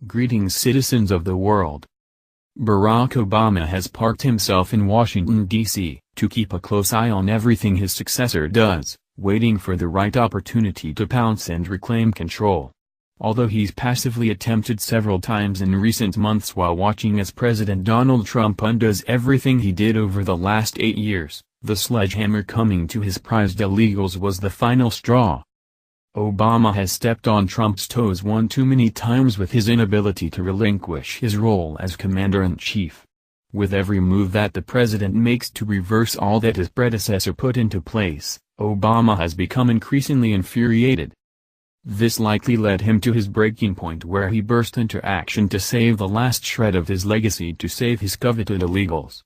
Greetings, citizens of the world. Barack Obama has parked himself in Washington, D.C., to keep a close eye on everything his successor does, waiting for the right opportunity to pounce and reclaim control. Although he's passively attempted several times in recent months while watching as President Donald Trump undoes everything he did over the last 8 years, the sledgehammer coming to his prized illegals was the final straw. Obama has stepped on Trump's toes one too many times with his inability to relinquish his role as commander-in-chief. With every move that the president makes to reverse all that his predecessor put into place, Obama has become increasingly infuriated. This likely led him to his breaking point where he burst into action to save the last shred of his legacy, to save his coveted illegals.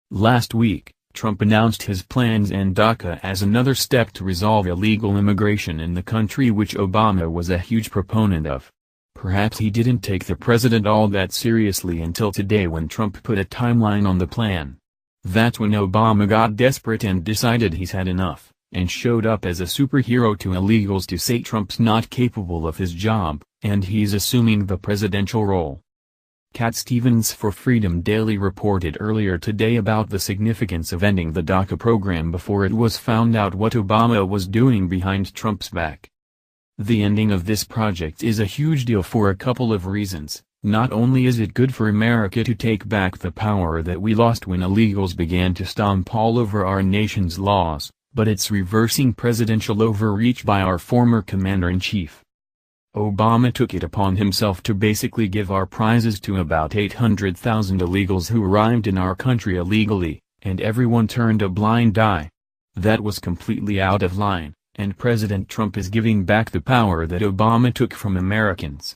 Last week, Trump announced his plans and DACA as another step to resolve illegal immigration in the country, which Obama was a huge proponent of. Perhaps he didn't take the president all that seriously until today when Trump put a timeline on the plan. That's when Obama got desperate and decided he's had enough, and showed up as a superhero to illegals to say Trump's not capable of his job, and he's assuming the presidential role. Cat Stevens for Freedom Daily reported earlier today about the significance of ending the DACA program before it was found out what Obama was doing behind Trump's back. The ending of this project is a huge deal for a couple of reasons. Not only is it good for America to take back the power that we lost when illegals began to stomp all over our nation's laws, but it's reversing presidential overreach by our former commander-in-chief. Obama took it upon himself to basically give our prizes to about 800,000 illegals who arrived in our country illegally, and everyone turned a blind eye. That was completely out of line, and President Trump is giving back the power that Obama took from Americans.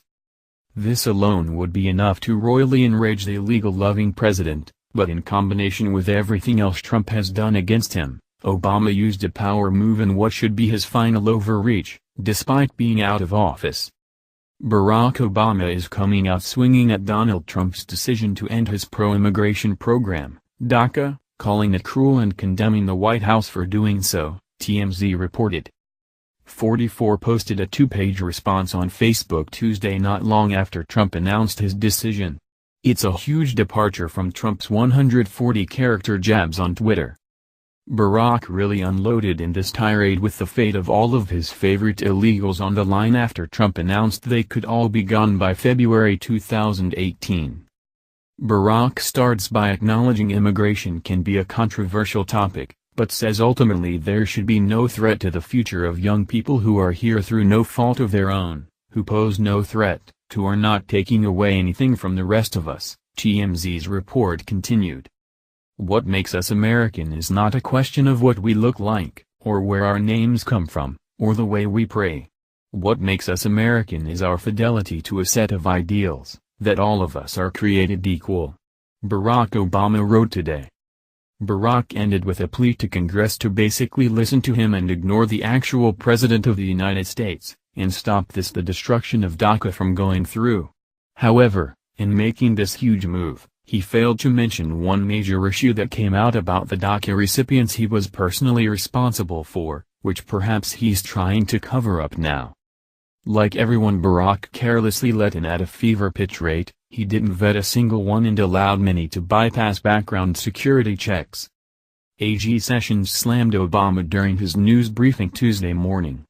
This alone would be enough to royally enrage the illegal-loving president, but in combination with everything else Trump has done against him, Obama used a power move in what should be his final overreach, despite being out of office. Barack Obama is coming out swinging at Donald Trump's decision to end his pro-immigration program, DACA, calling it cruel and condemning the White House for doing so, TMZ reported. 44 posted a 2-page response on Facebook Tuesday not long after Trump announced his decision. It's a huge departure from Trump's 140-character jabs on Twitter. Barack really unloaded in this tirade with the fate of all of his favorite illegals on the line after Trump announced they could all be gone by February 2018. Barack starts by acknowledging immigration can be a controversial topic, but says ultimately there should be no threat to the future of young people who are here through no fault of their own, who pose no threat, who are not taking away anything from the rest of us, TMZ's report continued. What makes us American is not a question of what we look like, or where our names come from, or the way we pray. What makes us American is our fidelity to a set of ideals, that all of us are created equal. Barack Obama wrote today. Barack ended with a plea to Congress to basically listen to him and ignore the actual President of the United States, and stop the destruction of DACA from going through. However, in making this huge move, he failed to mention one major issue that came out about the DACA recipients he was personally responsible for, which perhaps he's trying to cover up now. Like everyone Barack carelessly let in at a fever pitch rate, he didn't vet a single one and allowed many to bypass background security checks. AG Sessions slammed Obama during his news briefing Tuesday morning.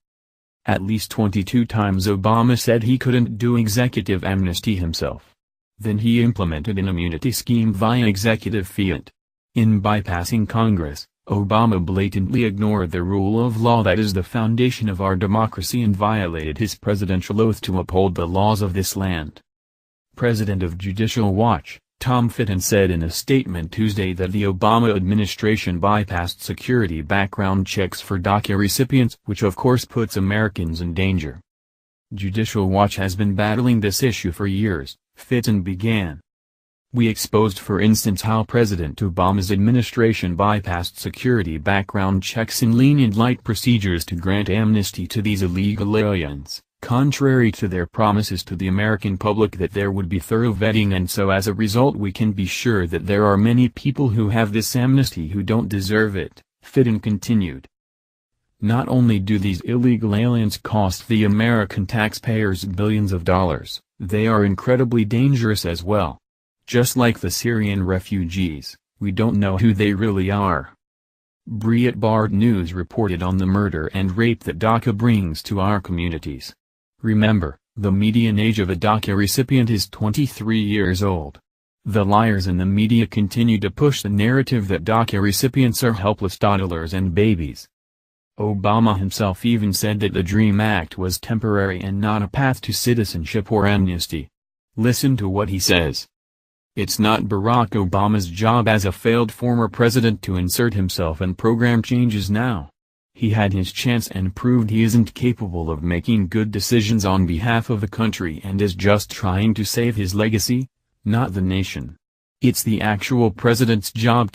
At least 22 times Obama said he couldn't do executive amnesty himself. Then he implemented an immunity scheme via executive fiat. In bypassing Congress, Obama blatantly ignored the rule of law that is the foundation of our democracy and violated his presidential oath to uphold the laws of this land. President of Judicial Watch, Tom Fitton said in a statement Tuesday that the Obama administration bypassed security background checks for DACA recipients, which of course puts Americans in danger. Judicial Watch has been battling this issue for years, Fitton began. We exposed for instance how President Obama's administration bypassed security background checks and lenient light procedures to grant amnesty to these illegal aliens, contrary to their promises to the American public that there would be thorough vetting, and so as a result we can be sure that there are many people who have this amnesty who don't deserve it, Fitton continued. Not only do these illegal aliens cost the American taxpayers billions of dollars, They are incredibly dangerous as well. Just like the Syrian refugees, we don't know who they really are. Breitbart News reported on the murder and rape that DACA brings to our communities. Remember, the median age of a DACA recipient is 23 years old. The liars in the media continue to push the narrative that DACA recipients are helpless toddlers and babies. Obama himself even said that the DREAM Act was temporary and not a path to citizenship or amnesty. Listen to what he says. It's not Barack Obama's job as a failed former president to insert himself in program changes now. He had his chance and proved he isn't capable of making good decisions on behalf of the country and is just trying to save his legacy, not the nation. It's the actual president's job to